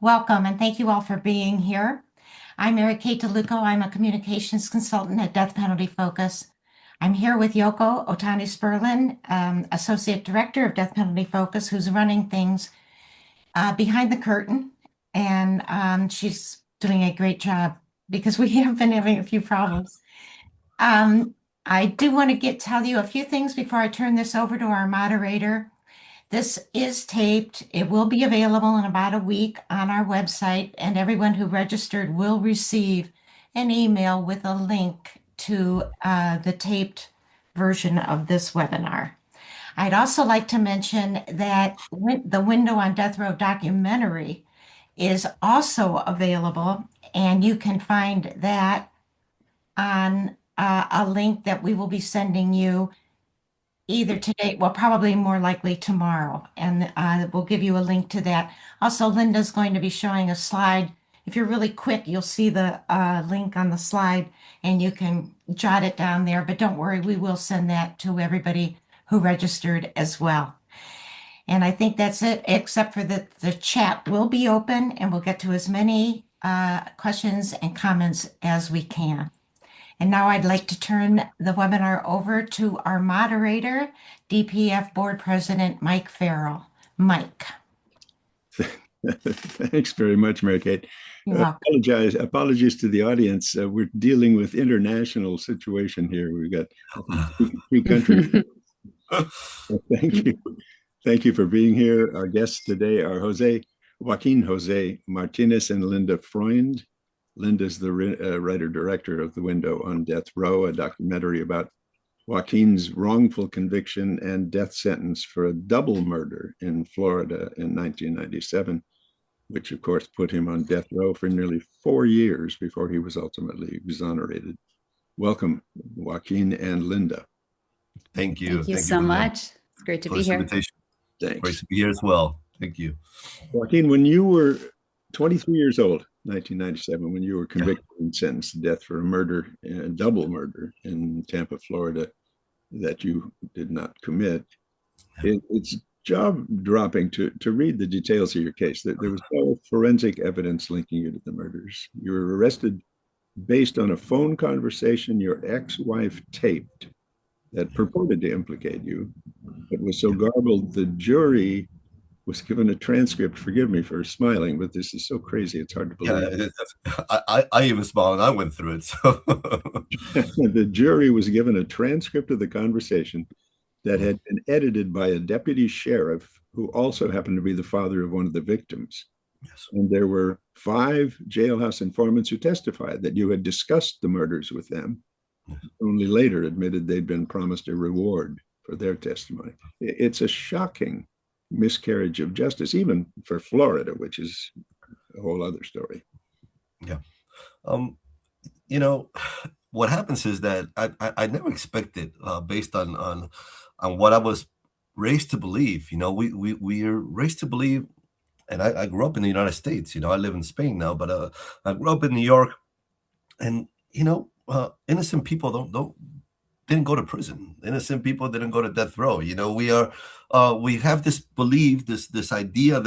Welcome, and thank you all for being here. I'm Mary Kate DeLuco. I'm a communications consultant at Death Penalty Focus. I'm here with Yoko Otani Sperlin, Associate Director of Death Penalty Focus, who's running things behind the curtain, and she's doing a great job because we have been having a few problems. I do want to tell you a few things before I turn this over to our moderator. This is taped. It will be available in about a week on our website, and everyone who registered will receive an email with a link to the taped version of this webinar. I'd also like to mention that the Window on Death Row documentary is also available, and you can find that on a link that we will be sending you either today, well, probably more likely tomorrow, and we'll give you a link to that. Also, Linda's going to be showing a slide. If you're really quick, you'll see the link on the slide, and you can jot it down there, but don't worry, we will send that to everybody who registered as well. And I think that's it, except for the chat will be open, and we'll get to as many questions and comments as we can. And now I'd like to turn the webinar over to our moderator, DPF Board President Mike Farrell. Mike. Thanks very much, Mary Kate. Apologies to the audience. We're dealing with international situation here. We've got three countries. Thank you. Thank you for being here. Our guests today are Joaquín José Martínez and Linda Freund. Linda's the writer-director of The Window on Death Row, a documentary about Joaquín's wrongful conviction and death sentence for a double murder in Florida in 1997, which of course put him on death row for nearly 4 years before he was ultimately exonerated. Welcome, Joaquín and Linda. Thank you. Thank you so much. It's great to be here. Invitation. Thanks. Great to be here as well. Thank you. Joaquín, when you were 23 years old, 1997, when you were convicted and sentenced to death for a murder, a double murder in Tampa, Florida, that you did not commit, it's jaw-dropping to read the details of your case. There was no forensic evidence linking you to the murders. You were arrested based on a phone conversation your ex-wife taped that purported to implicate you. It was so garbled, the jury was given a transcript. Forgive me for smiling, but this is so crazy. It's hard to believe. Yeah, I even smiled and I went through it. So. The jury was given a transcript of the conversation that had been edited by a deputy sheriff who also happened to be the father of one of the victims. Yes. And there were 5 jailhouse informants who testified that you had discussed the murders with them, only later admitted they'd been promised a reward for their testimony. It's a shocking miscarriage of justice, even for Florida, which is a whole other story. Yeah. What happens is that I never expected, based on what I was raised to believe. We are raised to believe, and I grew up in the United States. I live in Spain now, but I grew up in New York, and innocent people didn't go to prison. Innocent people didn't go to death row. We have this belief, this idea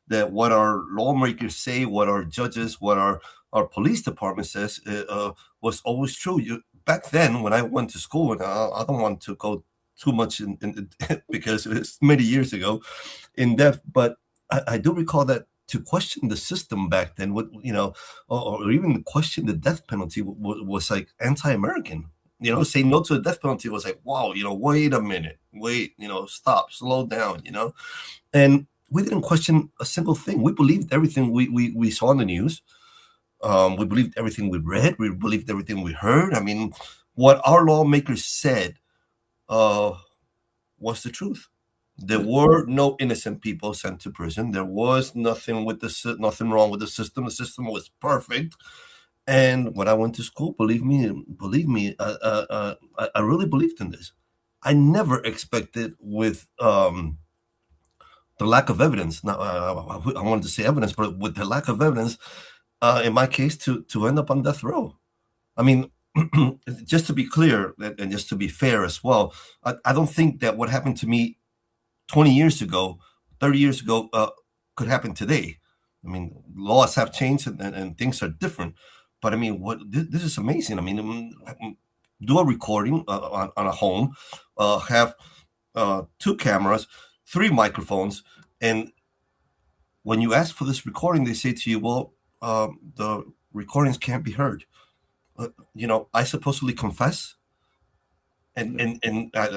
that what our lawmakers say, what our judges, what our police department says was always true. Back then, when I went to school, and I don't want to go too much in because it's many years ago in depth, but I do recall that to question the system back then, or even question the death penalty was like anti-American. Saying no to the death penalty was like, wow, wait a minute, stop, slow down, and we didn't question a single thing. We believed everything we saw on the news. We believed everything we read. We believed everything we heard. I mean, what our lawmakers said was the truth. There were no innocent people sent to prison. There was nothing wrong with the system. The system was perfect. And when I went to school, believe me, I really believed in this. I never expected, with the lack of evidence. Now, I wanted to say evidence, but with the lack of evidence, in my case, to end up on death row. I mean, just to be clear and just to be fair as well, I don't think that what happened to me 20 years ago, 30 years ago, could happen today. I mean, laws have changed and things are different. But I mean, this is amazing. I mean, do a recording on a home, have 2 cameras, 3 microphones, and when you ask for this recording, they say to you, well, the recordings can't be heard. I supposedly confess, and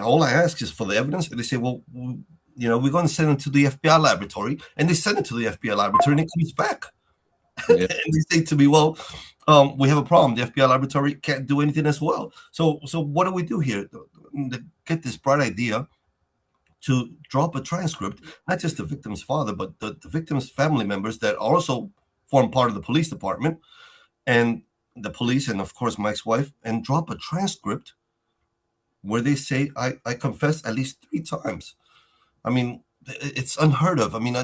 all I ask is for the evidence, and they say, well, we're going to send it to the FBI laboratory, and they send it to the FBI laboratory, and it comes back. Yeah. And they say to me, well, we have a problem. The FBI laboratory can't do anything as well. So what do we do here? Get this bright idea to drop a transcript, not just the victim's father, but the victim's family members that also form part of the police department and the police, and of course my ex-wife, and drop a transcript where they say I confessed at least 3 times. I mean, it's unheard of. I mean,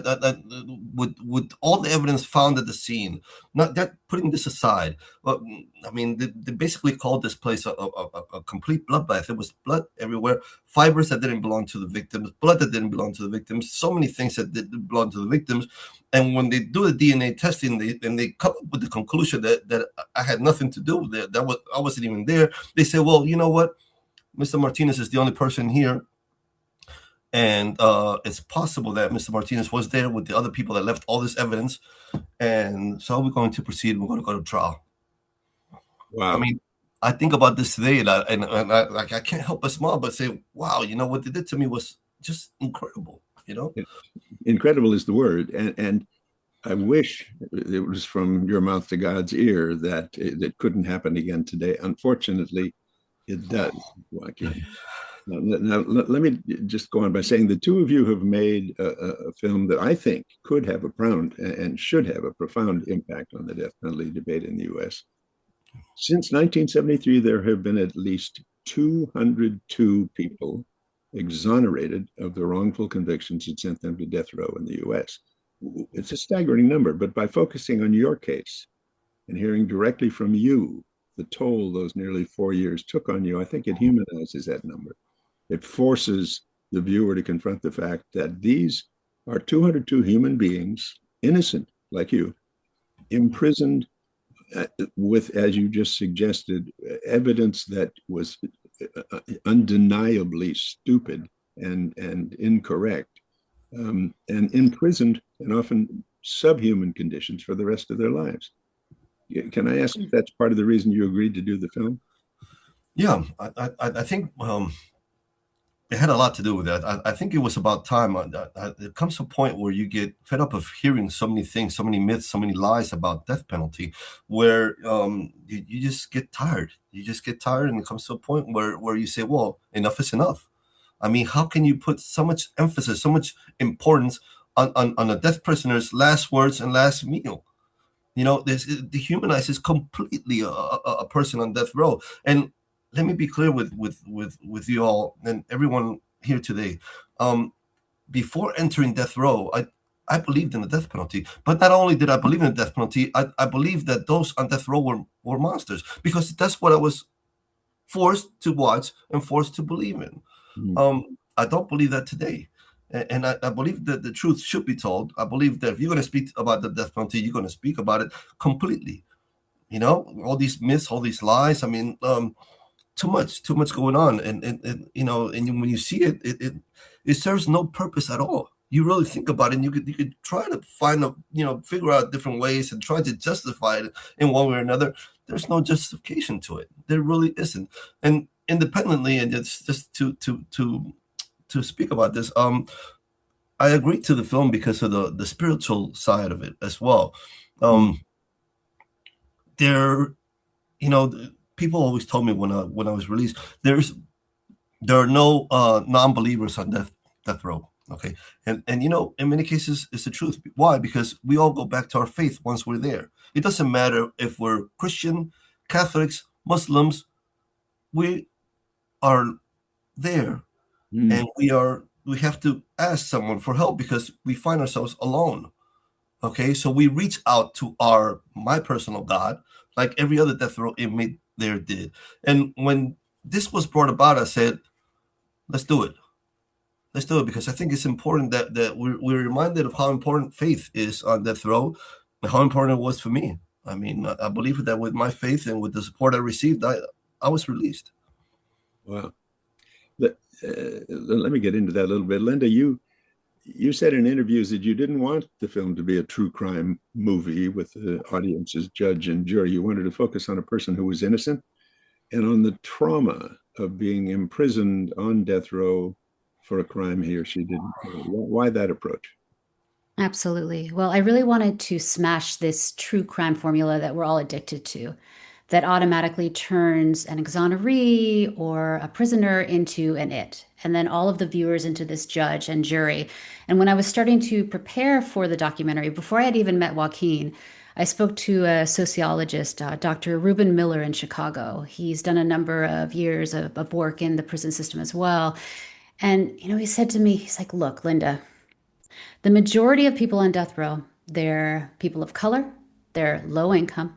with all the evidence found at the scene, not that putting this aside, but I mean, they basically called this place a complete bloodbath. There was blood everywhere, fibers that didn't belong to the victims, blood that didn't belong to the victims, so many things that didn't belong to the victims. And when they do the DNA testing, they come up with the conclusion that I had nothing to do with it. I wasn't even there. They say, well, you know what? Mr. Martinez is the only person here. And it's possible that Mr. Martinez was there with the other people that left all this evidence. And so we're going to proceed. We're going to go to trial. Wow. I mean, I think about this today, and I can't help but smile, but say, wow, what they did to me was just incredible, Incredible is the word. And I wish it was from your mouth to God's ear that it couldn't happen again today. Unfortunately, it does, Joaquin. Now, let me just go on by saying the 2 of you have made a film that I think could have a profound and should have a profound impact on the death penalty debate in the U.S. Since 1973, there have been at least 202 people exonerated of the wrongful convictions that sent them to death row in the U.S. It's a staggering number, but by focusing on your case and hearing directly from you the toll those nearly 4 years took on you, I think it humanizes that number. It forces the viewer to confront the fact that these are 202 human beings, innocent like you, imprisoned with, as you just suggested, evidence that was undeniably stupid and incorrect, and imprisoned in often subhuman conditions for the rest of their lives. Can I ask if that's part of the reason you agreed to do the film? Yeah, I think it had a lot to do with that. I think it was about time. It comes to a point where you get fed up of hearing so many things, so many myths, so many lies about death penalty, where you just get tired. You just get tired, and it comes to a point where you say, well, enough is enough. I mean, how can you put so much emphasis, so much importance on a death prisoner's last words and last meal? This dehumanizes completely a person on death row. And let me be clear with you all and everyone here today. Before entering death row, I believed in the death penalty. But not only did I believe in the death penalty, I believed that those on death row were monsters, because that's what I was forced to watch and forced to believe in. I don't believe that today. And I believe that the truth should be told. I believe that if you're going to speak about the death penalty, you're going to speak about it completely. All these myths, all these lies. I mean, too much going on. And when you see it serves no purpose at all. You really think about it, and you could try to figure out different ways and try to justify it in one way or another. There's no justification to it. There really isn't. And independently, and it's just to speak about this, I agreed to the film because of the spiritual side of it as well. People always told me when I was released, there are no non-believers on death row. Okay, and in many cases it's the truth. Why? Because we all go back to our faith once we're there. It doesn't matter if we're Christian, Catholics, Muslims. We are there. And we have to ask someone for help because we find ourselves alone. Okay, so we reach out to my personal God, like every other death row inmate there did. And when this was brought about, I said, let's do it. Let's do it, because I think it's important that we're reminded of how important faith is on death row and how important it was for me. I mean, I believe that with my faith and with the support I received, I was released. Wow. Let me get into that a little bit. Linda, you said in interviews that you didn't want the film to be a true crime movie with the audience as judge and jury. You wanted to focus on a person who was innocent and on the trauma of being imprisoned on death row for a crime he or she didn't commit. Why that approach? Absolutely. Well, I really wanted to smash this true crime formula that we're all addicted to, that automatically turns an exoneree or a prisoner into an it, and then all of the viewers into this judge and jury. And when I was starting to prepare for the documentary, before I had even met Joaquin, I spoke to a sociologist, Dr. Reuben Miller in Chicago. He's done a number of years of work in the prison system as well. And, he said to me, he's like, look, Linda, the majority of people on death row, they're people of color, they're low income,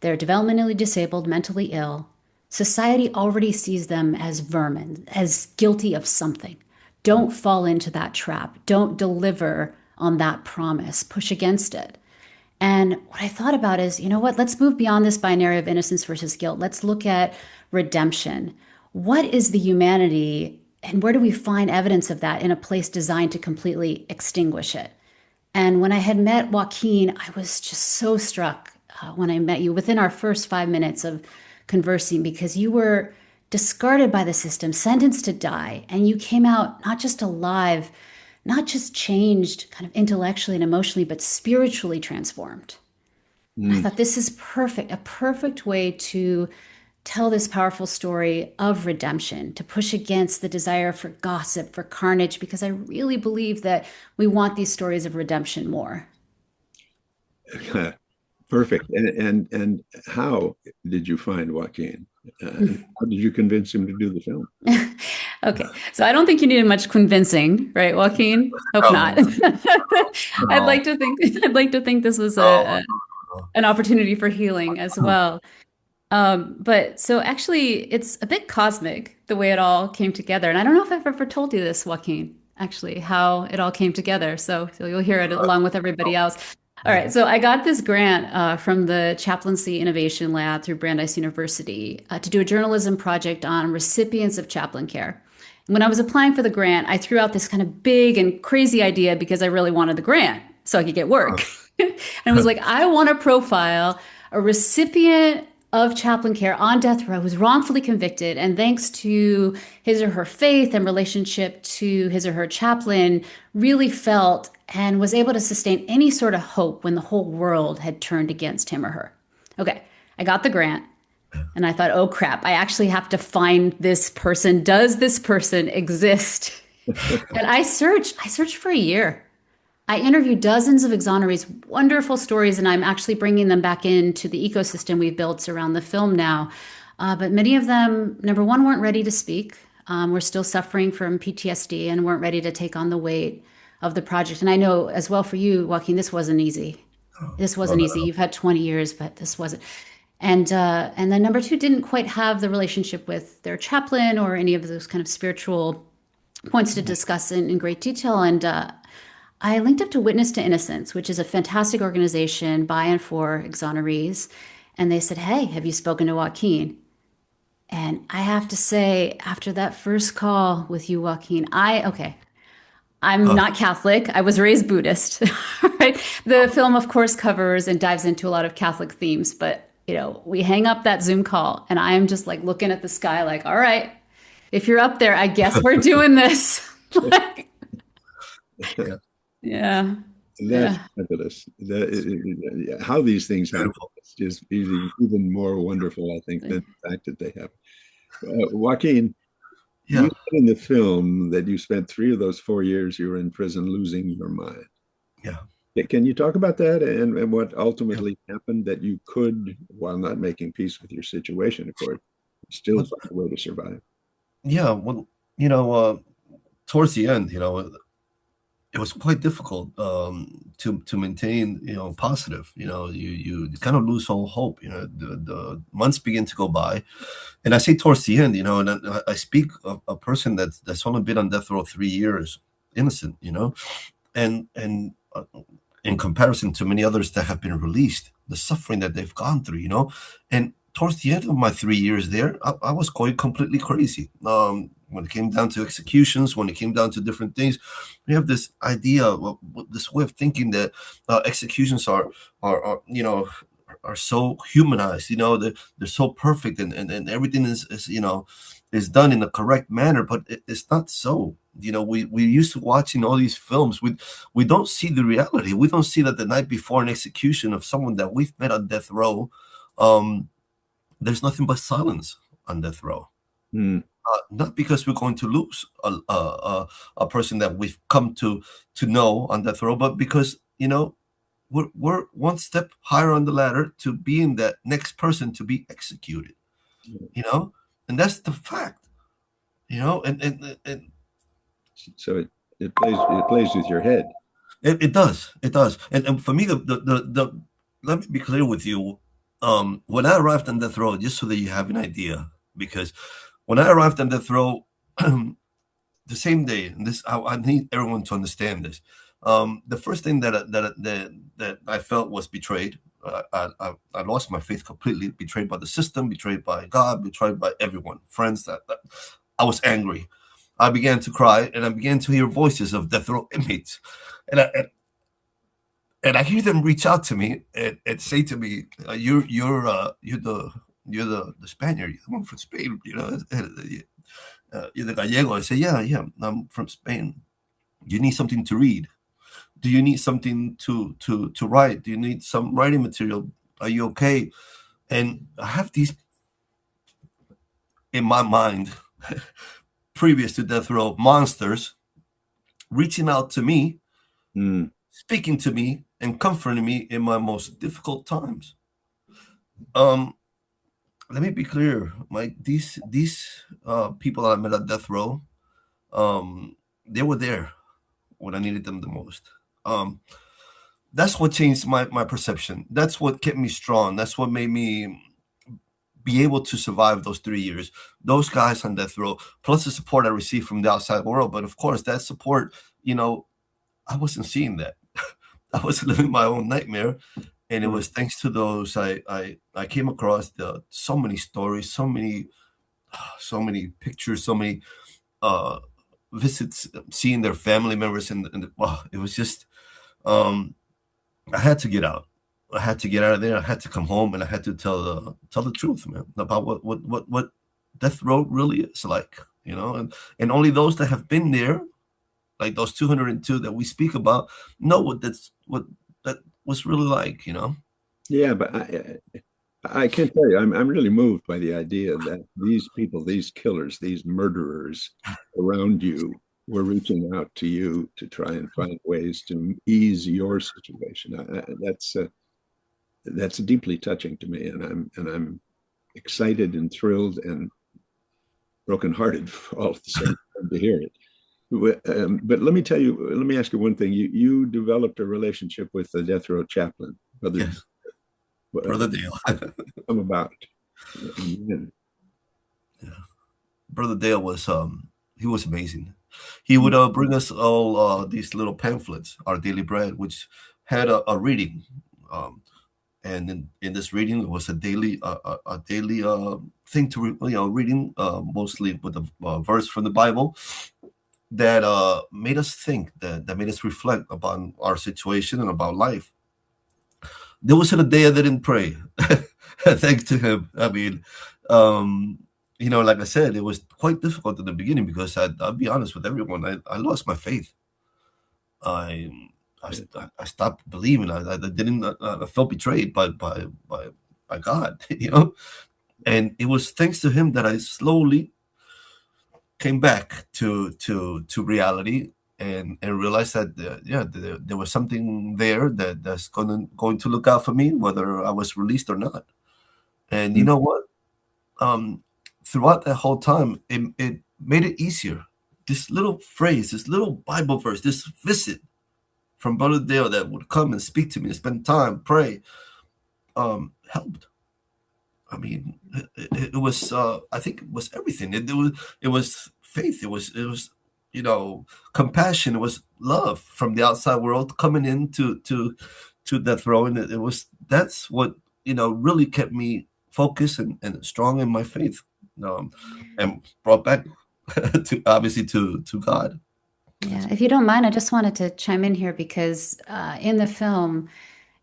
they're developmentally disabled, mentally ill. Society already sees them as vermin, as guilty of something. Don't fall into that trap. Don't deliver on that promise. Push against it. And what I thought about is, let's move beyond this binary of innocence versus guilt. Let's look at redemption. What is the humanity, and where do we find evidence of that in a place designed to completely extinguish it? And when I had met Joaquin, I was just so struck when I met you within our first 5 minutes of conversing, because you were discarded by the system, sentenced to die, and you came out not just alive, not just changed kind of intellectually and emotionally, but spiritually transformed. I thought this is perfect, a perfect way to tell this powerful story of redemption, to push against the desire for gossip, for carnage, because I really believe that we want these stories of redemption more. Perfect. And how did you find Joaquin? How did you convince him to do the film? Okay, so I don't think you needed much convincing, right, Joaquin? Hope not. I'd like to think this was an opportunity for healing as well. But so actually, it's a bit cosmic the way it all came together, and I don't know if I've ever told you this, Joaquin, actually, how it all came together. So you'll hear it along with everybody else. All right, so I got this grant from the Chaplaincy Innovation Lab through Brandeis University to do a journalism project on recipients of chaplain care. When I was applying for the grant, I threw out this kind of big and crazy idea because I really wanted the grant so I could get work. And it was like, I want to profile a recipient of chaplain care on death row who's wrongfully convicted, and thanks to his or her faith and relationship to his or her chaplain, really felt and was able to sustain any sort of hope when the whole world had turned against him or her. Okay, I got the grant, and I thought, oh crap, I actually have to find this person. Does this person exist? And I searched for a year. I interviewed dozens of exonerees, wonderful stories, and I'm actually bringing them back into the ecosystem we've built around the film now. But many of them, number one, weren't ready to speak. We're still suffering from PTSD and weren't ready to take on the weight of the project. And I know as well for you, Joaquin, this wasn't easy. This wasn't easy. You've had 20 years, but this wasn't. And then number two, didn't quite have the relationship with their chaplain or any of those kind of spiritual points to discuss in great detail. And I linked up to Witness to Innocence, which is a fantastic organization by and for exonerees. And they said, hey, have you spoken to Joaquin? And I have to say, after that first call with you, Joaquin, I'm not Catholic. I was raised Buddhist, right? The film, of course, covers and dives into a lot of Catholic themes, but we hang up that Zoom call and I am just like looking at the sky like, all right, if you're up there, I guess we're doing this. Like, yeah. That's fabulous. How these things happen is even more wonderful, I think, than the fact that they happen. Joaquin, you said in the film that you spent 3 of those 4 years you were in prison losing your mind. Yeah. Can you talk about that and what ultimately happened that you could, while not making peace with your situation, of course, still find a way to survive? Yeah. Well, towards the end, it was quite difficult to maintain, positive. You kind of lose all hope. The months begin to go by, and I say towards the end, and I speak of a person that's only been on death row 3 years, innocent, and in comparison to many others that have been released, the suffering that they've gone through, and towards the end of my 3 years there, I was going completely crazy. When it came down to executions, when it came down to different things, we have this idea, this way of thinking that executions are so humanized. They're so perfect, and everything is done in the correct manner, but it's not so. We used to watching all these films. We don't see the reality. We don't see that the night before an execution of someone that we've met on death row, there's nothing but silence on death row. Not because we're going to lose a person that we've come to know on death row, but because we're one step higher on the ladder to being that next person to be executed. And that's the fact. And so it plays with your head. It does. And for me, the let me be clear with you. When I arrived on death row, just so that you have an idea, because when I arrived on death row, the same day, and this I need everyone to understand this. The first thing that I felt was betrayed. I lost my faith completely. Betrayed by the system, betrayed by God, betrayed by everyone, friends. That I was angry. I began to cry, and I began to hear voices of death row inmates, and I hear them reach out to me and say to me, "You're the Spaniard, you're the one from Spain, you're the Gallego." I say, "Yeah, I'm from Spain. Do you need something to read? Do you need something to write? Do you need some writing material? Are you okay?" And I have these in my mind, previous to death row, monsters reaching out to me, speaking to me, and comforting me in my most difficult times. Let me be clear, Mike. These people that I met at death row, they were there when I needed them the most. That's what changed my perception. That's what kept me strong. That's what made me be able to survive those 3 years. Those guys on death row, plus the support I received from the outside world. But of course, that support, I wasn't seeing that. I was living my own nightmare. And it was thanks to those I came across so many stories, so many pictures, so many visits, seeing their family members, and it was just I had to get out. I had to get out of there. I had to come home, and I had to tell the truth, man, about what death row really is like, and only those that have been there, like those 202 that we speak about, know what that was really like, Yeah, but I can't tell you, I'm really moved by the idea that these people, these killers, these murderers around you were reaching out to you to try and find ways to ease your situation. That's deeply touching to me, and I'm excited and thrilled and brokenhearted all at the same time to hear it. But let me ask you one thing. You developed a relationship with the death row chaplain, Brother Dale. Come about. Brother Dale was he was amazing. He would bring us all these little pamphlets, Our Daily Bread, which had a reading, and in this reading it was a daily thing to reading, mostly with a verse from the Bible that made us think, that made us reflect upon our situation and about life. There wasn't a day I didn't pray. Thanks to him. I mean, like I said, it was quite difficult in the beginning because I'll be honest with everyone. I lost my faith. I stopped believing. I felt betrayed by God, and it was thanks to him that I slowly came back to reality and realized that there was something there that's going to look out for me, whether I was released or not. And you know what? Throughout that whole time, it made it easier. This little phrase, this little Bible verse, this visit from Brother Dale that would come and speak to me and spend time, pray, helped. I mean, it was I think it was everything. It was faith. It was compassion. It was love from the outside world coming into to death row, and that's what really kept me focused and strong in my faith, and brought back obviously to God. Yeah, if you don't mind, I just wanted to chime in here because in the film,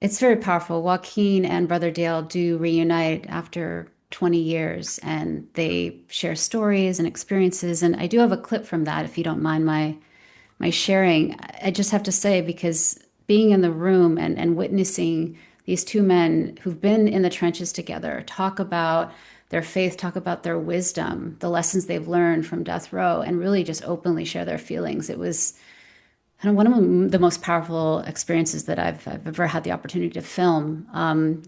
it's very powerful. Joaquin and Brother Dale do reunite after 20 years and they share stories and experiences. And I do have a clip from that, if you don't mind my sharing. I just have to say, because being in the room and witnessing these two men who've been in the trenches together talk about their faith, talk about their wisdom, the lessons they've learned from death row, and really just openly share their feelings. It was kind of one of the most powerful experiences that I've ever had the opportunity to film.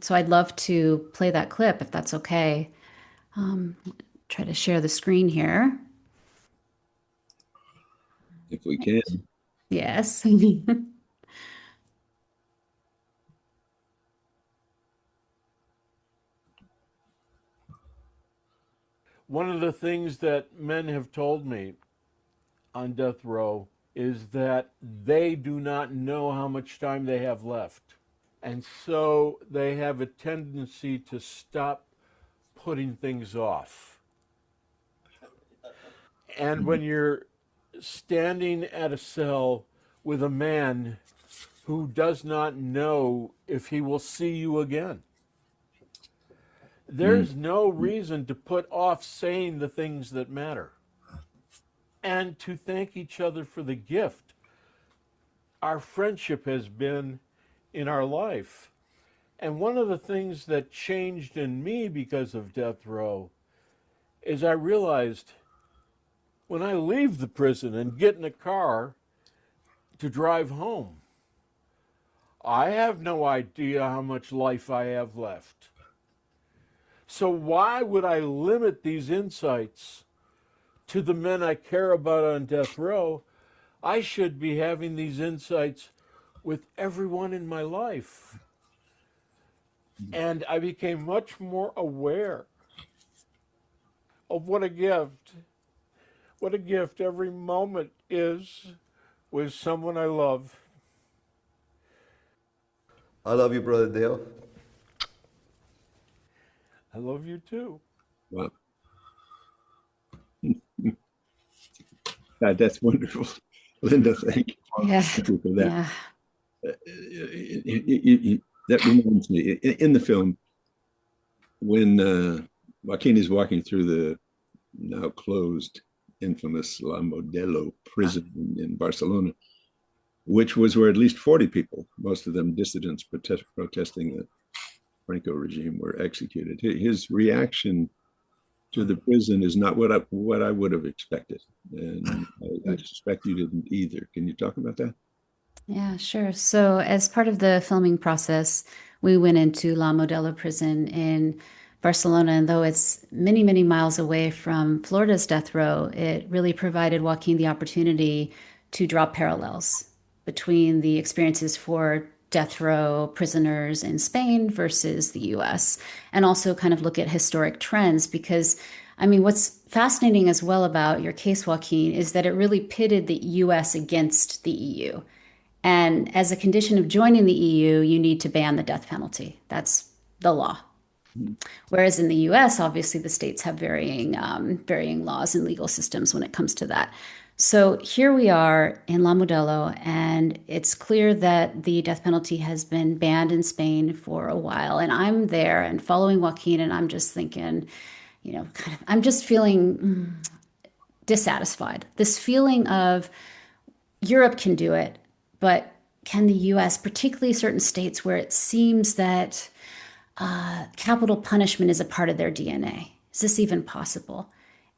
So I'd love to play that clip if that's okay. Try to share the screen here. If we can. Yes. One of the things that men have told me on death row is that they do not know how much time they have left. And so they have a tendency to stop putting things off. And when you're standing at a cell with a man who does not know if he will see you again, there's no reason to put off saying the things that matter and to thank each other for the gift our friendship has been in our life. And one of the things that changed in me because of death row is I realized when I leave the prison and get in a car to drive home, I have no idea how much life I have left. So why would I limit these insights to the men I care about on death row? I should be having these insights with everyone in my life. And I became much more aware of what a gift every moment is with someone I love. I love you, Brother Dale. I love you too. Wow. God, that's wonderful. Linda, thank you. Yeah. Thank you for that. Yeah. That reminds me, in the film, when Joaquin is walking through the now closed, infamous La Modelo prison in Barcelona, which was where at least 40 people, most of them dissidents protesting the Franco regime, were executed. His reaction to the prison is not what I would have expected, and I suspect you didn't either. Can you talk about that? Yeah, sure. So, as part of the filming process, we went into La Modelo prison in Barcelona. And though it's many, many miles away from Florida's death row, it really provided Joaquin the opportunity to draw parallels between the experiences for death row prisoners in Spain versus the US, and also kind of look at historic trends. Because, I mean, what's fascinating as well about your case, Joaquin, is that it really pitted the US against the EU. And as a condition of joining the EU, you need to ban the death penalty. That's the law. Whereas in the US, obviously, the states have varying laws and legal systems when it comes to that. So here we are in La Modelo, and it's clear that the death penalty has been banned in Spain for a while. And I'm there and following Joaquin, and I'm just thinking, I'm just feeling dissatisfied. This feeling of Europe can do it, but can the US, particularly certain states where it seems that capital punishment is a part of their DNA? Is this even possible?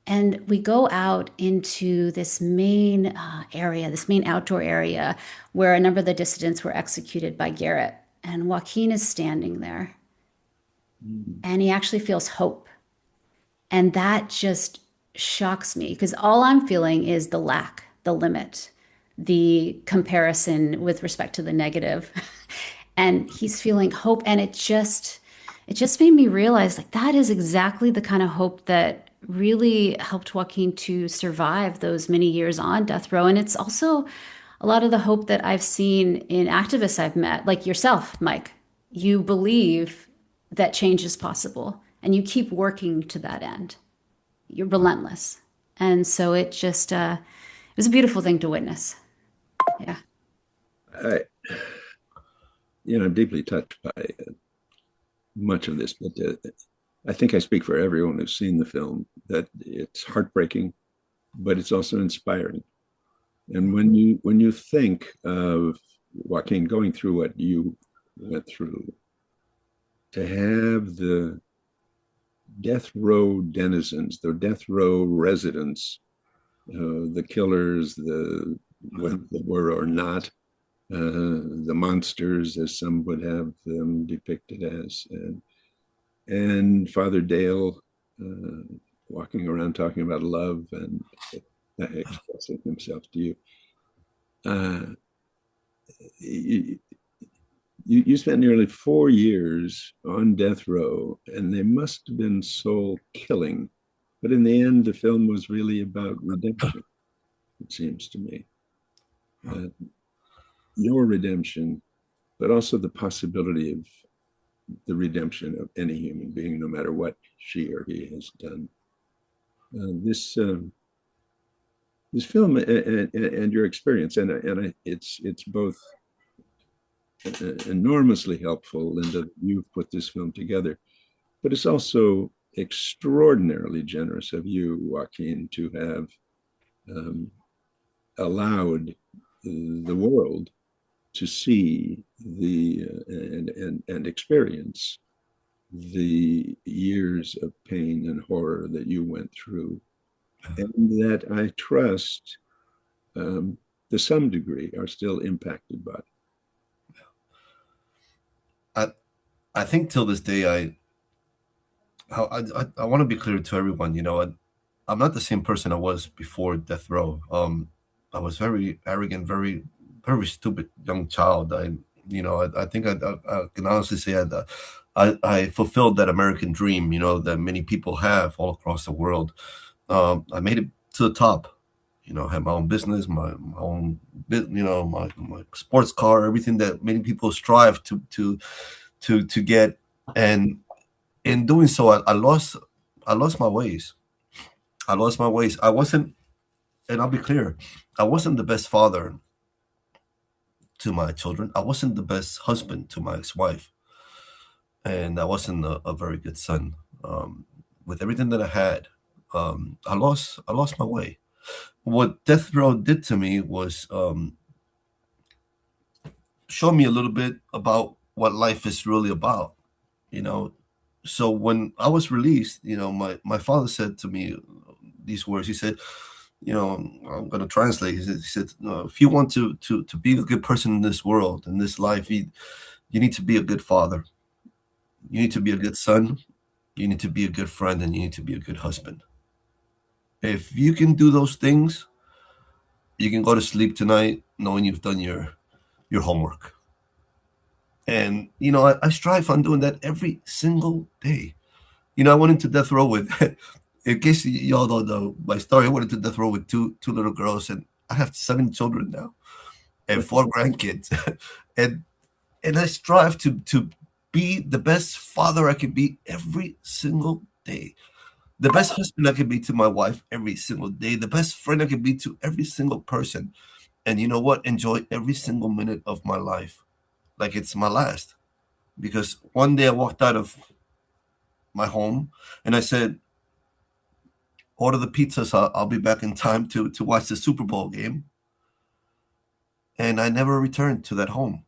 And we go out into this main area, this main outdoor area where a number of the dissidents were executed by Garrett. And Joaquin is standing there and he actually feels hope. And that just shocks me because all I'm feeling is the lack, the limit. the comparison with respect to the negative. And he's feeling hope. And it just made me realize like that is exactly the kind of hope that really helped Joaquin to survive those many years on death row. And it's also a lot of the hope that I've seen in activists I've met, like yourself, Mike. You believe that change is possible and you keep working to that end. You're relentless. And so it was a beautiful thing to witness. Yeah. I'm deeply touched by much of this, but I think I speak for everyone who's seen the film that it's heartbreaking, but it's also inspiring. And when you think of Joaquin going through what you went through, to have the death row denizens, the death row residents, the killers, the what they were or not, the monsters, as some would have them depicted as, and Father Dale walking around talking about love and expressing himself to you. You spent nearly 4 years on death row, and they must have been soul killing. But in the end, the film was really about redemption, it seems to me. Your redemption, but also the possibility of the redemption of any human being, no matter what she or he has done. This film and your experience, and it's both enormously helpful, Linda. You've put this film together, but it's also extraordinarily generous of you, Joaquin, to have allowed the world to see and experience the years of pain and horror that you went through, and that I trust to some degree are still impacted by. I think till this day, I want to be clear to everyone. I'm not the same person I was before death row. I was very arrogant, very very stupid young child. I think I can honestly say I fulfilled that American dream, that many people have all across the world. I made it to the top. Had my own business, my own, my sports car, everything that many people strive to get. And in doing so, I lost my ways. I lost my ways. I wasn't, and I'll be clear, I wasn't the best father to my children. I wasn't the best husband to my ex-wife. And I wasn't a very good son. With everything that I had, I lost my way. What death row did to me was show me a little bit about what life is really about. So when I was released, my father said to me these words. He said, I'm going to translate. He said, if you want to be a good person in this world, in this life, you need to be a good father. You need to be a good son. You need to be a good friend, and you need to be a good husband. If you can do those things, you can go to sleep tonight knowing you've done your homework. And, I strive on doing that every single day. I went into death row with, in case y'all don't know my story, I went into death row with two little girls, and I have 7 children now and 4 grandkids. and I strive to be the best father I can be every single day. The best husband I can be to my wife every single day. The best friend I can be to every single person. And you know what? Enjoy every single minute of my life like it's my last. Because one day I walked out of my home and I said, order the pizzas. I'll be back in time to watch the Super Bowl game. And I never returned to that home.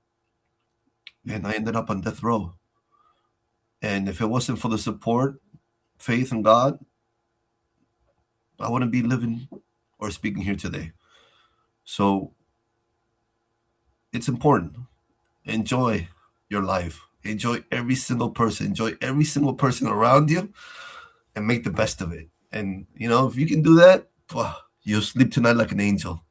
And I ended up on death row. And if it wasn't for the support, faith in God, I wouldn't be living or speaking here today. So it's important. Enjoy your life. Enjoy every single person. Enjoy every single person around you and make the best of it. And, if you can do that, you'll sleep tonight like an angel.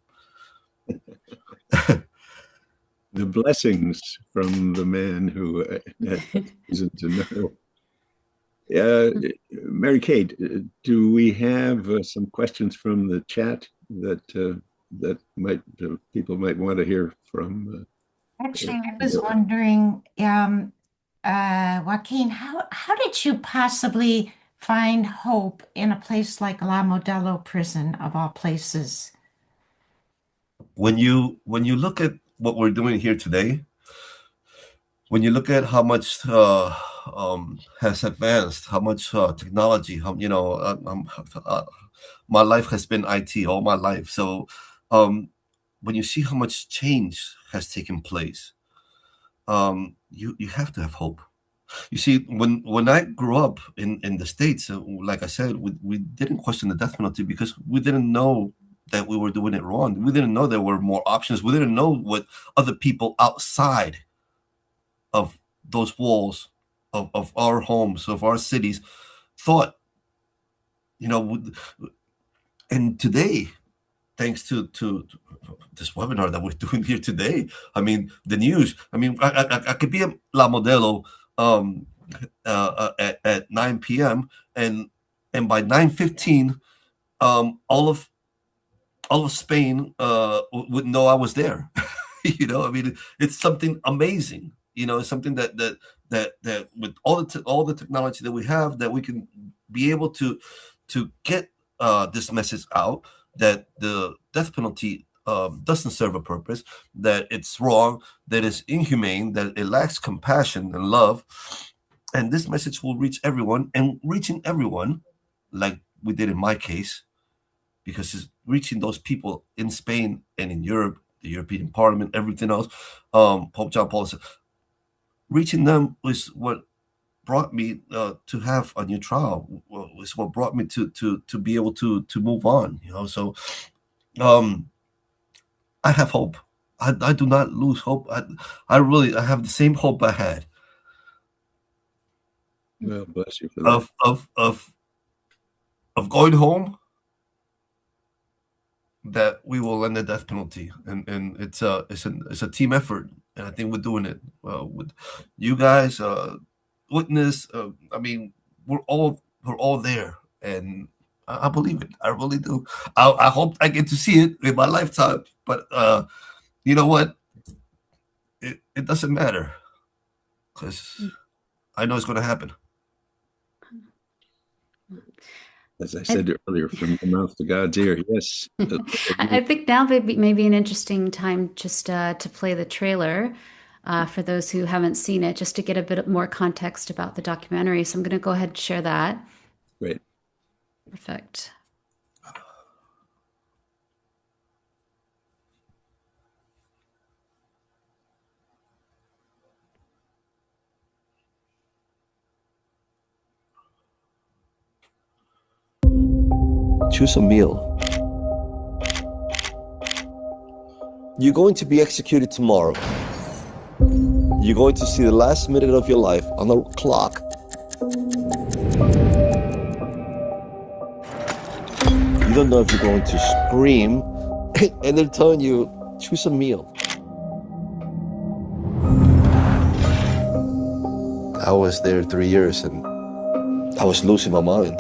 The blessings from the man who had reason to know. Mary Kate, do we have some questions from the chat that people might want to hear from? Actually, I was wondering, Joaquin, how did you possibly find hope in a place like La Modelo prison, of all places? When you look at what we're doing here today, when you look at how much has advanced, how much technology, my life has been IT all my life. So when you see how much change has taken place, you have to have hope. You see, when I grew up in the States, like I said, we didn't question the death penalty because we didn't know that we were doing it wrong. We didn't know there were more options. We didn't know what other people outside of those walls of our homes, of our cities, thought. And today, thanks to this webinar that we're doing here today, I mean, the news, I mean, I could be at La Modelo at 9 p.m. and by 9:15, all of Spain would know I was there. I mean, it's something amazing. It's something that with all the technology that we have, that we can be able to get this message out that the death penalty doesn't serve a purpose, that it's wrong, that it's inhumane, that it lacks compassion and love. And this message will reach everyone, and reaching everyone, like we did in my case, because it's reaching those people in Spain and in Europe, the European Parliament, everything else. Pope John Paul II, reaching them was what brought me to have a new trial. Was what brought me to be able to move on. So I have hope. I do not lose hope. I have the same hope I had. Well, bless you for that. Of going home, that we will end the death penalty, and it's a team effort, and I think we're doing it with you guys, witness. I mean, we're all there, and I believe it. I really do. I hope I get to see it in my lifetime, but you know what? It doesn't matter, because I know it's going to happen. As I said earlier, from the mouth to God's ear, yes. I think now may be an interesting time just to play the trailer for those who haven't seen it, just to get a bit more context about the documentary. So I'm going to go ahead and share that. Great. Perfect. Choose a meal. You're going to be executed tomorrow. You're going to see the last minute of your life on the clock. You don't know if you're going to scream, and they're telling you, choose a meal. I was there 3 years, and I was losing my mind.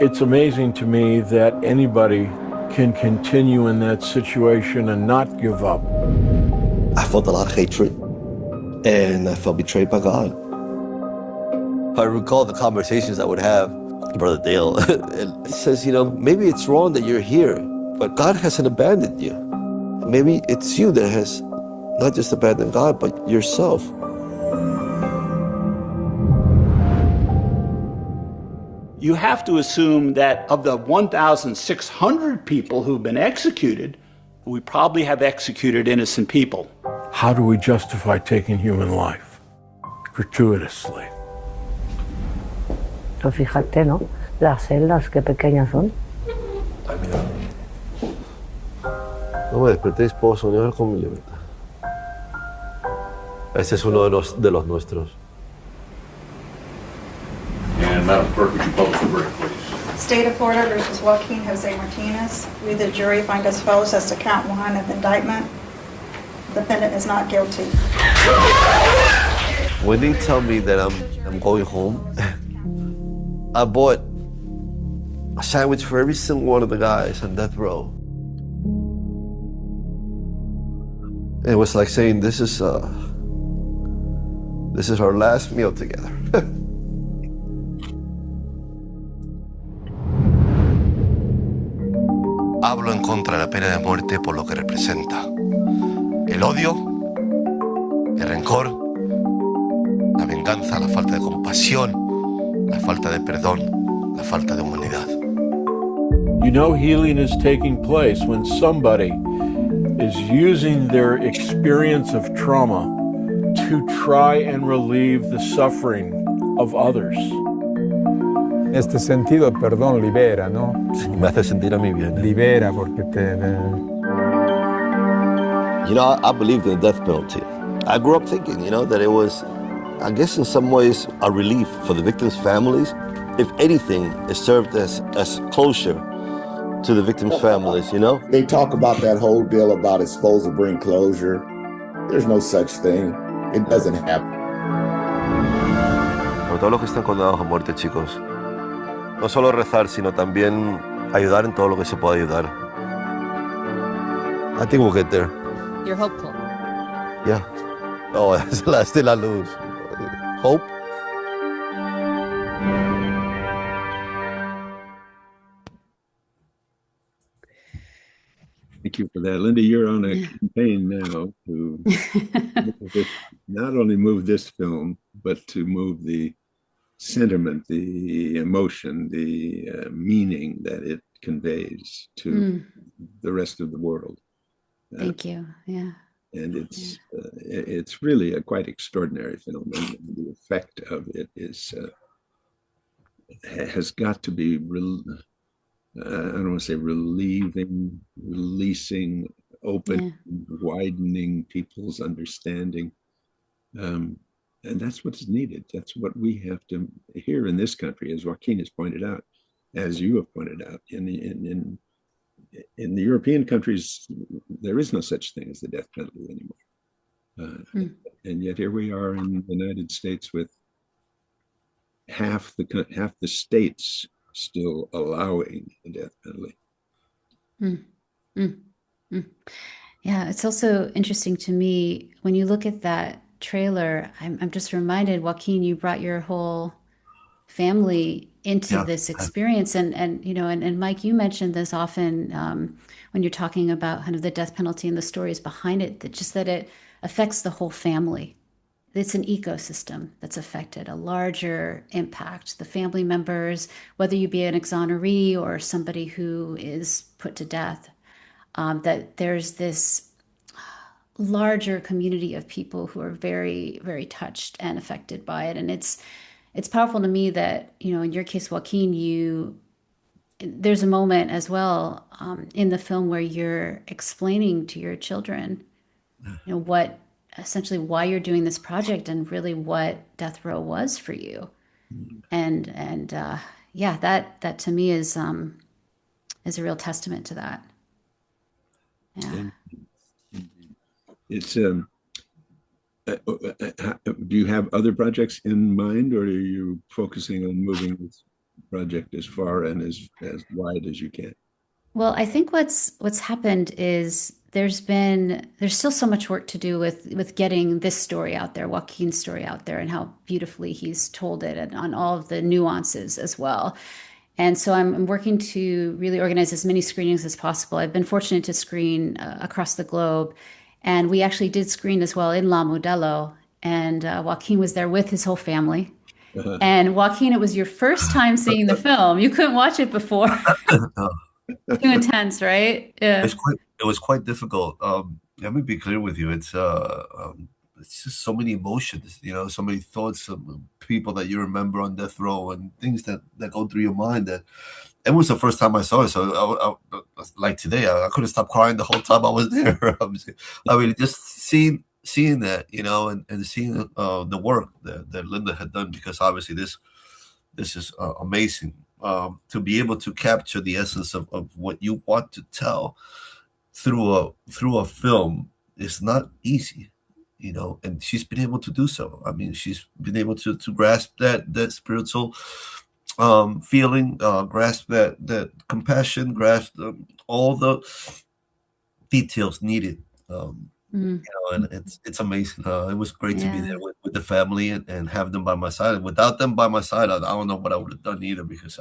It's amazing to me that anybody can continue in that situation and not give up. I felt a lot of hatred, and I felt betrayed by God. I recall the conversations I would have with Brother Dale. And it says, maybe it's wrong that you're here, but God hasn't abandoned you. Maybe it's you that has not just abandoned God, but yourself. You have to assume that of the 1,600 people who've been executed, we probably have executed innocent people. How do we justify taking human life gratuitously? Pero fíjate, ¿no? Las celdas, qué pequeñas son. Ay, mira. No me despertéis, puedo soñar con mi libertad. Ese es uno de los nuestros. And Madam Clerk, would you publish the verdict, please? State of Florida versus Joaquín José Martínez. We, the jury, find as follows as to count 1 of the indictment. Defendant is not guilty. When they tell me that I'm going home, I bought a sandwich for every single one of the guys on death row. It was like saying, this is our last meal together. Hablo en contra de la pena de muerte por lo que representa. El odio, el rencor, la venganza, la falta de compasión, la falta de perdón, la falta de humanidad. You know, healing is taking place when somebody is using their experience of trauma to try and relieve the suffering of others. Este sentido de perdón libera, ¿no? Sí, me hace sentir a mí bien. Libera porque You know, I believed in the death penalty. I grew up thinking, that it was, I guess in some ways, a relief for the victims' families. If anything, it served as closure to the victims' families, They talk about that whole deal about it's supposed to bring closure. There's no such thing. It doesn't happen. Por todos los que están condenados a muerte, chicos, no solo rezar, sino también ayudar en todo lo que se pueda ayudar. I think we'll get there. You're hopeful. Yeah. Oh, es la de la luz. Hope. Thank you for that. Linda, you're on a campaign now to not only move this film, but to move the sentiment, the emotion, the meaning that it conveys to the rest of the world. Thank you. Yeah. And it's really a quite extraordinary film, and the effect of it is has got to be I don't want to say relieving, releasing, open, widening people's understanding. And that's what's needed. That's what we have to here in this country, as Joaquín has pointed out, as you have pointed out. In the European countries, there is no such thing as the death penalty anymore. And yet here we are in the United States with half the states still allowing the death penalty. Yeah, it's also interesting to me when you look at that trailer. I'm just reminded, Joaquín, you brought your whole family into this experience, and Mike, you mentioned this often when you're talking about kind of the death penalty and the stories behind it. That it affects the whole family. It's an ecosystem that's affected, a larger impact. The family members, whether you be an exoneree or somebody who is put to death, that there's this larger community of people who are very, very touched and affected by it. And it's powerful to me that, in your case, Joaquín, there's a moment as well in the film where you're explaining to your children, what essentially why you're doing this project and really what death row was for you. And that to me is a real testament to that. Yeah. It's do you have other projects in mind, or are you focusing on moving this project as far and as wide as you can? Well, I think what's happened is there's still so much work to do with getting this story out there, Joaquín's story out there, and how beautifully he's told it, and on all of the nuances as well. And so I'm working to really organize as many screenings as possible. I've been fortunate to screen across the globe, and we actually did screen as well in La Modelo, and Joaquín was there with his whole family. And Joaquín, it was your first time seeing the film. You couldn't watch it before. Too intense, right? Yeah. It was quite difficult. Let me be clear with you. It's just so many emotions, so many thoughts of people that you remember on death row and things that go through your mind. That it was the first time I saw it. So like today, I couldn't stop crying the whole time I was there. I mean, just seeing that, and seeing the work that Linda had done, because obviously this is amazing. to be able to capture the essence of what you want to tell through a film is not easy, and she's been able to do so. I mean, she's been able to grasp that spiritual feeling, grasp that compassion, grasp all the details needed. And it's amazing. It was great to be there with the family and have them by my side. Without them by my side, I don't know what I would have done either, because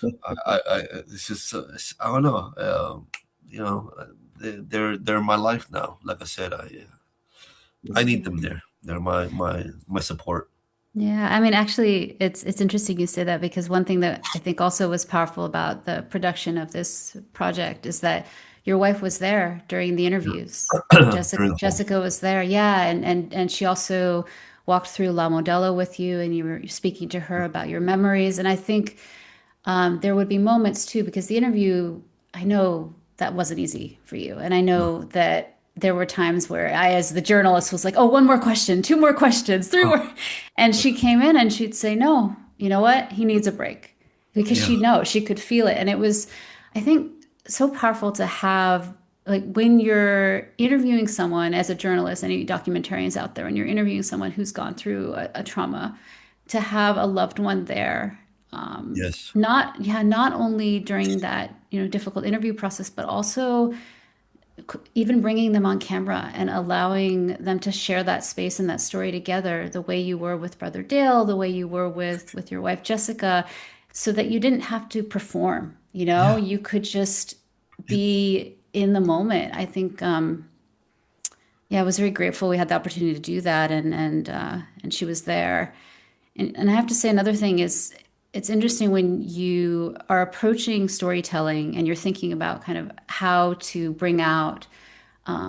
it's just I don't know. They're my life now. Like I said, I need them there. They're my support. Yeah, I mean, actually, it's interesting you say that, because one thing that I think also was powerful about the production of this project is that your wife was there during the interviews. Jessica was there, yeah, and she also walked through La Modelo with you, and you were speaking to her about your memories. And I think there would be moments too, because the interview, I know that wasn't easy for you, and I know that there were times where I, as the journalist, was like, oh, one more question, two more questions, three more. And she came in and she'd say, no, you know what? He needs a break, because she'd know, she could feel it. And it was, I think, so powerful to have, like, when you're interviewing someone as a journalist, any documentarians out there, and you're interviewing someone who's gone through a trauma, to have a loved one there. Not only during that, difficult interview process, but also even bringing them on camera and allowing them to share that space and that story together, the way you were with Brother Dale, the way you were with your wife, Jessica, so that you didn't have to perform, you could just be in the moment. I think, I was very grateful we had the opportunity to do that. And she was there. And I have to say, another thing is, it's interesting when you are approaching storytelling and you're thinking about kind of how to bring out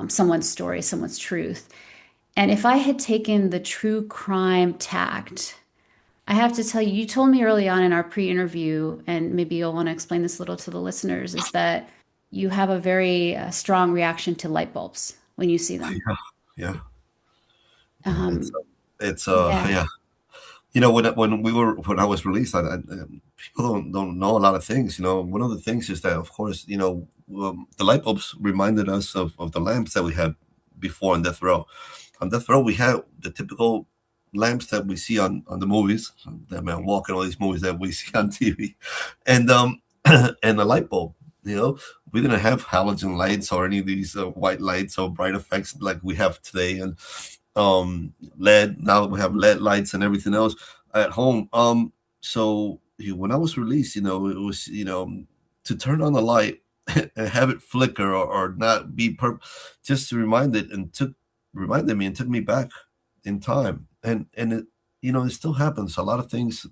someone's story, someone's truth. And if I had taken the true crime tact, I have to tell you, you told me early on in our pre-interview, and maybe you'll want to explain this a little to the listeners, is that you have a very strong reaction to light bulbs when you see them. Yeah. It's yeah. When I was released, people don't know a lot of things. One of the things is that, of course, the light bulbs reminded us of the lamps that we had before on death row. On death row, we had the typical lamps that we see on the movies, that man walking, all these movies that we see on TV, and and the light bulb. We didn't have halogen lights or any of these white lights or bright effects like we have today, and LED. Now we have LED lights and everything else at home. So when I was released, it was, to turn on the light and have it flicker or not be just to reminded me and took me back in time. And it, it still happens. A lot of things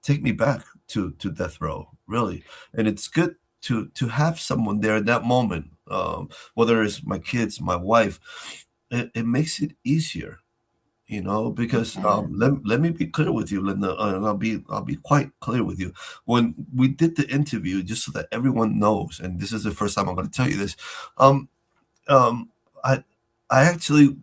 take me back to death row, really. And it's good to have someone there at that moment, whether it's my kids, my wife. It makes it easier, because let me be clear with you, Linda, and I'll be quite clear with you. When we did the interview, just so that everyone knows, and this is the first time I'm going to tell you this, I actually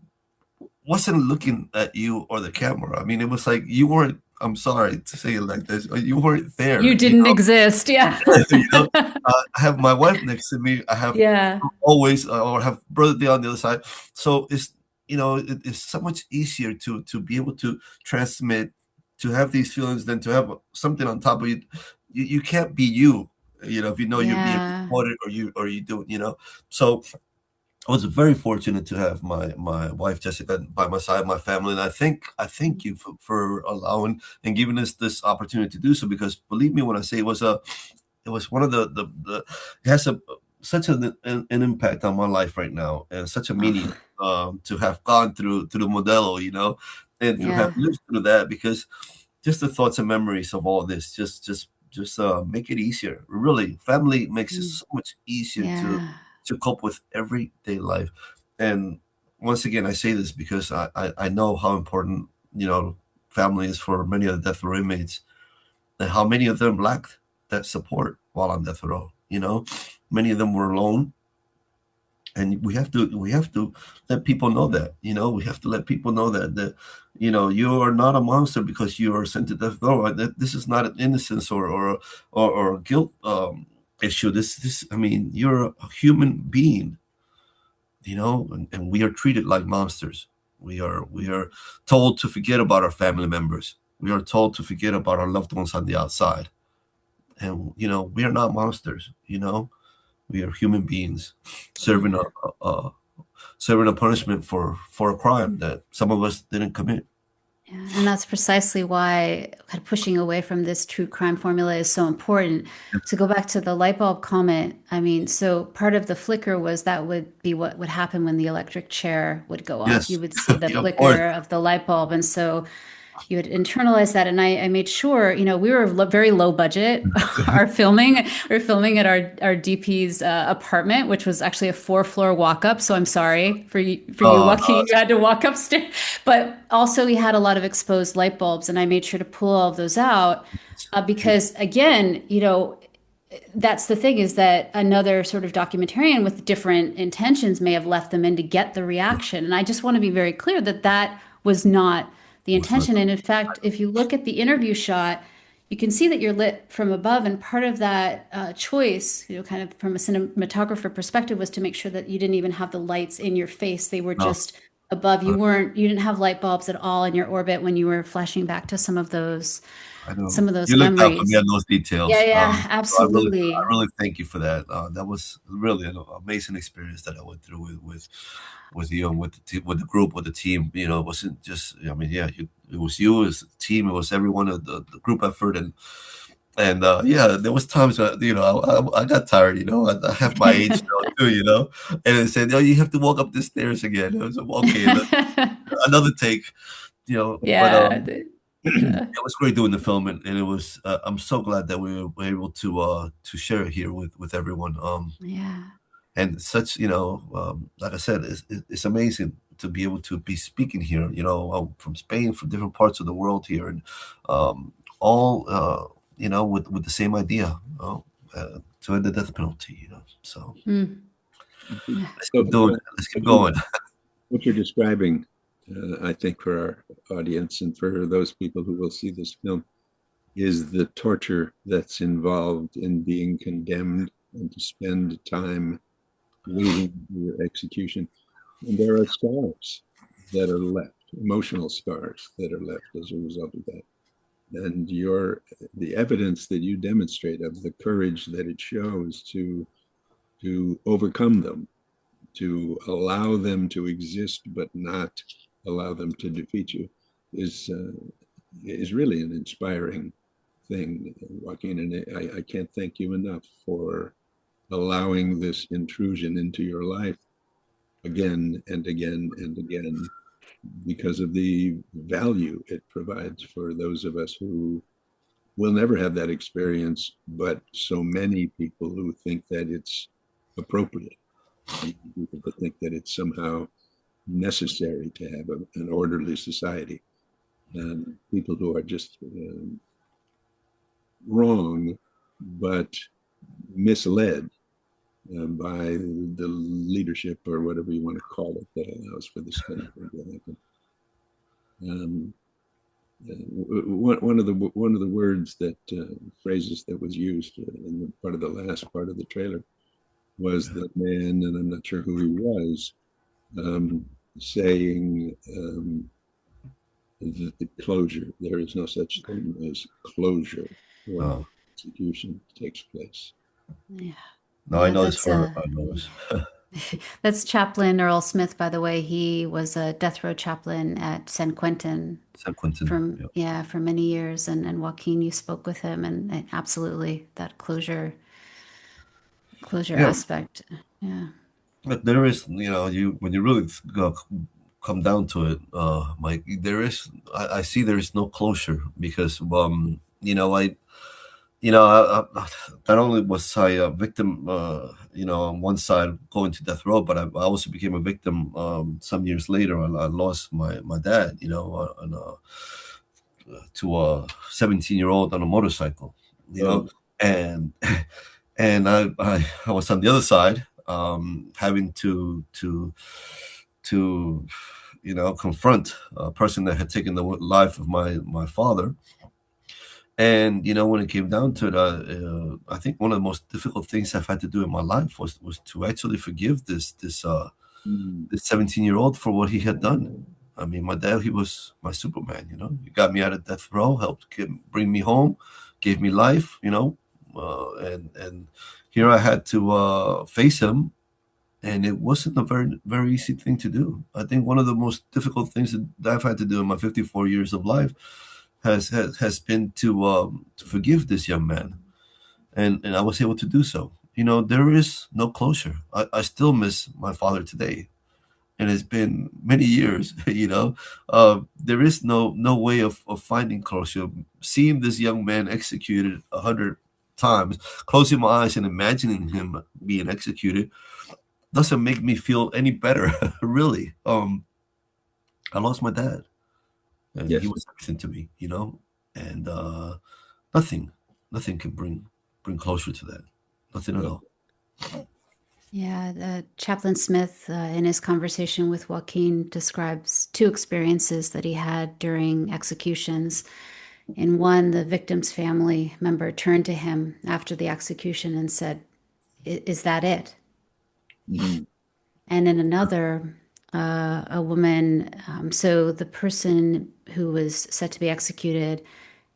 wasn't looking at you or the camera. I mean, it was like you weren't. I'm sorry to say it like this. You weren't there. You didn't exist. Yeah. I have my wife next to me. I have always, or have Brother Dale on the other side. So it's, it's so much easier to be able to transmit, to have these feelings than to have something on top of you. You can't be you, if you're being recorded or you do, So I was very fortunate to have my wife Jessica by my side, my family, and I thank you for allowing and giving us this opportunity to do so. Because believe me when I say it was one of the it has such an impact on my life right now, and such a meaning to have gone through the Modelo, and to have lived through that, because just the thoughts and memories of all this just make it easier. Really, family makes it so much easier to cope with everyday life. And once again, I say this because I know how important, family is for many of the death row inmates, and how many of them lacked that support while on death row. Many of them were alone. And we have to let people know that, we have to let people know that you are not a monster because you are sent to death row. That this is not an innocence or guilt issue. This I mean, you're a human being, and we are treated like monsters. We are told to forget about our family members. We are told to forget about our loved ones on the outside. And we are not monsters. We are human beings serving a punishment for a crime that some of us didn't commit. Yeah, and that's precisely why kind of pushing away from this true crime formula is so important. To go back to the light bulb comment, I mean, so part of the flicker was that would be what would happen when the electric chair would go off. Yes. You would see the Yeah, of flicker course. of the light bulb. And so you had internalized that. And I made sure, we were very low budget. We were filming at our DP's apartment, which was actually a 4-floor walk up. So I'm sorry for you, Joaquin, you had to walk upstairs. But also we had a lot of exposed light bulbs, and I made sure to pull all of those out because, again, that's the thing, is that another sort of documentarian with different intentions may have left them in to get the reaction. And I just want to be very clear that that was not the intention. And in fact, if you look at the interview shot, you can see that you're lit from above. And part of that choice, kind of from a cinematographer perspective, was to make sure that you didn't even have the lights in your face. They were just above. You didn't have light bulbs at all in your orbit when you were flashing back to some of those You looked out for me on those details. Yeah, So absolutely. I really thank you for that. That was really an amazing experience that I went through with you and with the group, with the team. It wasn't just, it was you, it was the team, it was everyone of the group effort, and there was times that, I got tired. I have my age now too. And it said, you have to walk up the stairs again. I was like, okay, another take. Yeah. It was great doing the film, and it was. I'm so glad that we were able to share it here with everyone. Yeah. And such, like I said, it's amazing to be able to be speaking here. From Spain, from different parts of the world here, and all with the same idea, to end the death penalty. So let's keep doing it. Let's keep going. What you're describing, I think, for our audience and for those people who will see this film, is the torture that's involved in being condemned and to spend time waiting for your execution. And there are scars that are left, emotional scars that are left as a result of that. And the evidence that you demonstrate of the courage that it shows to overcome them, to allow them to exist but not allow them to defeat you, is really an inspiring thing, Joaquin. And I can't thank you enough for allowing this intrusion into your life again and again and again, because of the value it provides for those of us who will never have that experience, but so many people who think that it's appropriate, people who think that it's somehow necessary to have an orderly society, and people who are just wrong but misled by the leadership, or whatever you want to call it, that allows for this kind of thing to happen. One of the words that phrases that was used in the part of the last part of the trailer was the man, and I'm not sure who he was, saying the closure. There is no such thing as closure when execution takes place. Yeah. No, I know it's her. I know it's That's Chaplain Earl Smith, by the way. He was a death row chaplain at San Quentin. San Quentin. For many years. And Joaquin, you spoke with him, and absolutely that closure aspect. Yeah. But there is, when you really come down to it, Mike, I see there is no closure, because, not only was I a victim, on one side going to death row, but I also became a victim some years later. I lost my dad, to a 17-year-old on a motorcycle, and I was on the other side, having to confront a person that had taken the life of my father. And when it came down to it, I think one of the most difficult things I've had to do in my life was to actually forgive this 17-year-old for what he had done. I mean, my dad, he was my Superman. He got me out of death row, helped bring me home, gave me life. And here I had to face him, and it wasn't a very, very easy thing to do. I think one of the most difficult things that I've had to do in my 54 years of life has been to forgive this young man, and I was able to do so. There is no closure. I still miss my father today, and it's been many years. There is no way of finding closure. Seeing this young man executed 100 times, closing my eyes and imagining him being executed, doesn't make me feel any better. Really. I lost my dad, and Yes. he was everything to me, and nothing can bring closure to that. Nothing at all. Yeah, Chaplain Smith, in his conversation with Joaquin, describes two experiences that he had during executions. In one, the victim's family member turned to him after the execution and said, "Is that it?" Mm-hmm. And in another, a woman, so the person who was set to be executed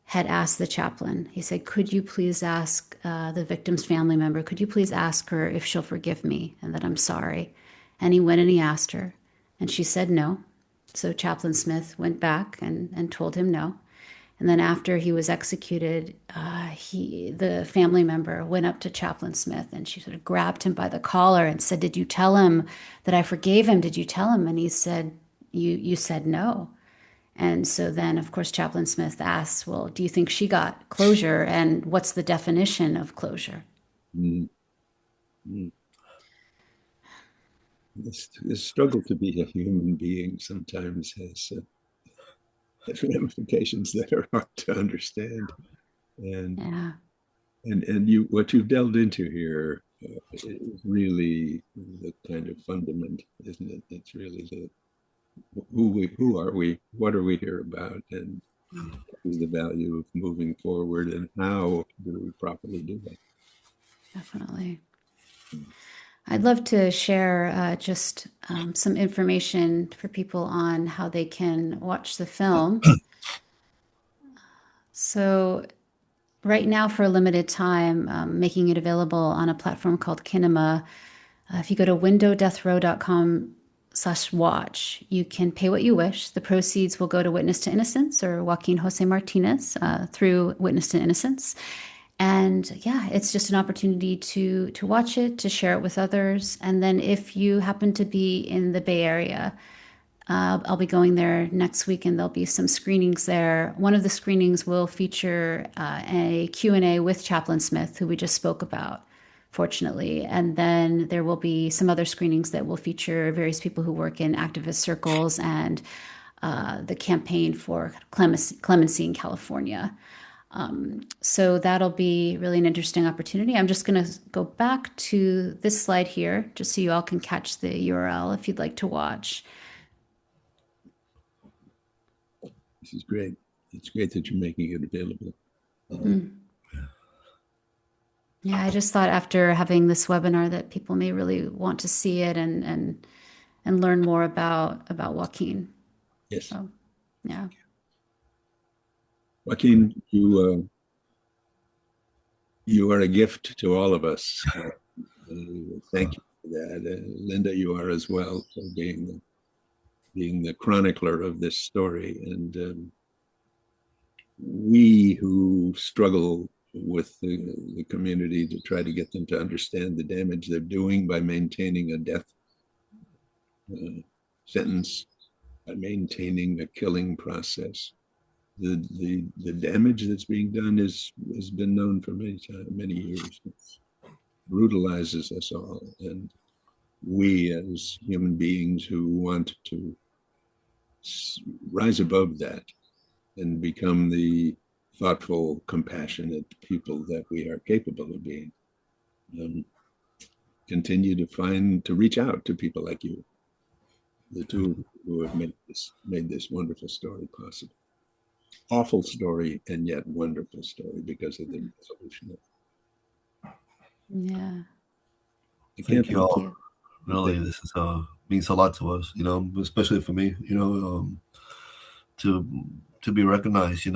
had asked the chaplain, he said, "Could you please ask the victim's family member, could you please ask her if she'll forgive me and that I'm sorry?" And he went and he asked her, and she said no. So Chaplain Smith went back and told him no. And then after he was executed, the family member went up to Chaplain Smith, and she sort of grabbed him by the collar and said, "Did you tell him that I forgave him? Did you tell him?" And he said, you said no. And so then, of course, Chaplain Smith asks, "Well, do you think she got closure? And what's the definition of closure?" Mm-hmm. The struggle to be a human being sometimes has ramifications that are hard to understand, and what you've delved into here is really the kind of fundament, isn't it? It's really the who are we, what are we here about, and what is the value of moving forward, and how do we properly do that? Definitely. I'd love to share just some information for people on how they can watch the film. So right now, for a limited time, making it available on a platform called Kinema. If you go to windowdeathrow.com/watch, you can pay what you wish. The proceeds will go to Witness to Innocence, or Joaquín José Martínez, through Witness to Innocence. And yeah, it's just an opportunity to watch it, to share it with others. And then if you happen to be in the Bay Area, I'll be going there next week, and there'll be some screenings there. One of the screenings will feature a Q&A with Chaplain Smith, who we just spoke about, fortunately. And then there will be some other screenings that will feature various people who work in activist circles and the campaign for clemency in California. So that'll be really an interesting opportunity. I'm just going to go back to this slide here, just so you all can catch the URL if you'd like to watch. This is great. It's great that you're making it available. Yeah, I just thought after having this webinar that people may really want to see it and learn more about Joaquin. Yes. So, yeah. Joaquin, you are a gift to all of us. Thank you for that. Linda, you are as well, for being the chronicler of this story. And we who struggle with the community to try to get them to understand the damage they're doing by maintaining a death sentence, by maintaining a killing process. The damage that's being done has been known for many years. It brutalizes us all, and we as human beings who want to rise above that and become the thoughtful, compassionate people that we are capable of being, continue to reach out to people like you, the two who have made this wonderful story possible. Awful story and yet wonderful story because of the resolution. Yeah. Thank you all. Really, this is means a lot to us, especially for me, to be recognized,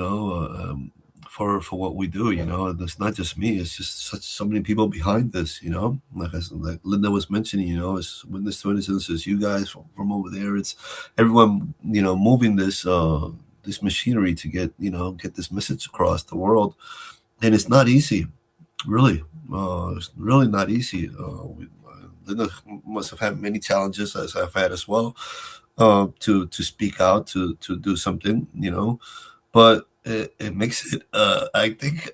for what we do, it's not just me, it's just so many people behind this, like Linda was mentioning, it's Witness to Innocence, it's you guys from over there, it's everyone, moving this this machinery to get this message across the world, and it's not easy, really. It's really not easy. Linda must have had many challenges, as I've had as well, to speak out, to do something, but it makes it, I think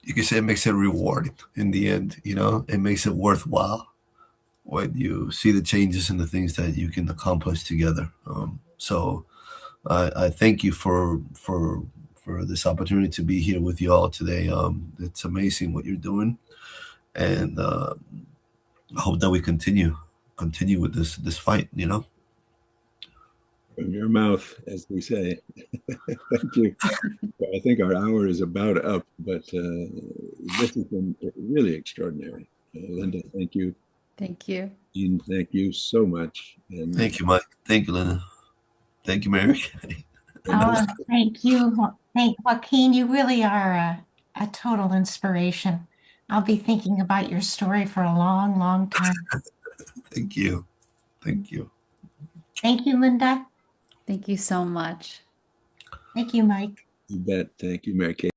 you can say it makes it rewarding in the end, it makes it worthwhile when you see the changes and the things that you can accomplish together. So I thank you for this opportunity to be here with you all today. It's amazing what you're doing, and I hope that we continue with this fight. From your mouth, as we say. Thank you. I think our hour is about up, but this has been really extraordinary. Linda, thank you. Thank you. Jean, thank you so much. And thank you, Mike. Thank you, Linda. Thank you, Mary. Thank you. Thank Joaquin. You really are a total inspiration. I'll be thinking about your story for a long, long time. Thank you. Thank you. Thank you, Linda. Thank you so much. Thank you, Mike. You bet. Thank you, Mary Kate.